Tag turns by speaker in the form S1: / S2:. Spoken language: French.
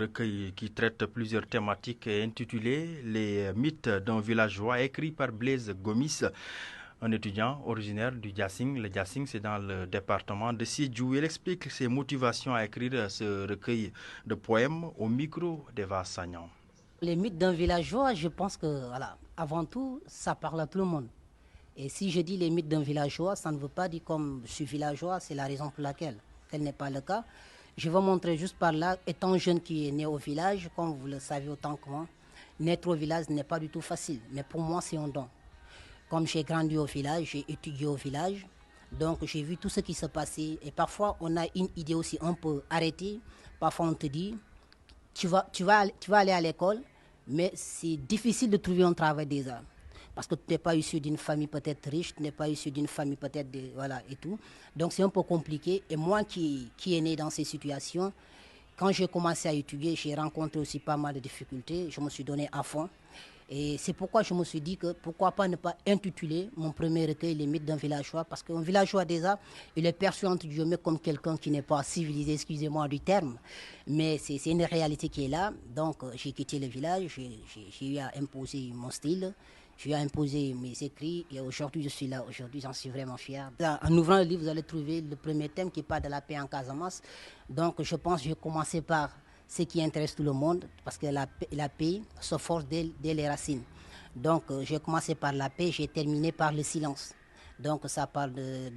S1: recueil qui traite plusieurs thématiques et intitulé Les mythes d'un villageois, écrit par Blaise Gomis, un étudiant originaire du Diassing. Le Diassing, c'est dans le département de Sédhiou. Il explique ses motivations à écrire ce recueil de poèmes au micro d'Eva Sagnan.
S2: Les mythes d'un villageois, je pense que, voilà, avant tout, ça parle à tout le monde. Et si je dis les mythes d'un villageois, ça ne veut pas dire comme je suis villageois, c'est la raison pour laquelle tel n'est pas le cas. Je vais montrer juste par là, étant jeune qui est né au village, comme vous le savez autant que moi, naître au village n'est pas du tout facile, mais pour moi c'est un don. Comme j'ai grandi au village, j'ai étudié au village, donc j'ai vu tout ce qui se passait. Et parfois on a une idée aussi un peu arrêtée. Parfois on te dit, tu vas aller à l'école, mais c'est difficile de trouver un travail déjà. Parce que tu n'es pas issu d'une famille peut-être riche, tu n'es pas issu d'une famille peut-être, voilà, et tout. Donc c'est un peu compliqué. Et moi qui est né dans ces situations, quand j'ai commencé à étudier, j'ai rencontré aussi pas mal de difficultés. Je me suis donné à fond. Et c'est pourquoi je me suis dit que pourquoi pas ne pas intituler mon premier recueil Les mythes d'un villageois, parce qu'un villageois déjà, il est perçu entre guillemets comme quelqu'un qui n'est pas civilisé, excusez-moi du terme, mais c'est une réalité qui est là. Donc j'ai quitté le village, j'ai eu à imposer mon style, j'ai eu à imposer mes écrits et aujourd'hui je suis là, aujourd'hui j'en suis vraiment fier. En ouvrant le livre, vous allez trouver le premier thème qui parle de la paix en Casamance. Donc je pense que je vais commencer par ce qui intéresse tout le monde, parce que la paix se forge dès les racines. Donc, j'ai commencé par la paix, j'ai terminé par le silence. Donc, ça parle de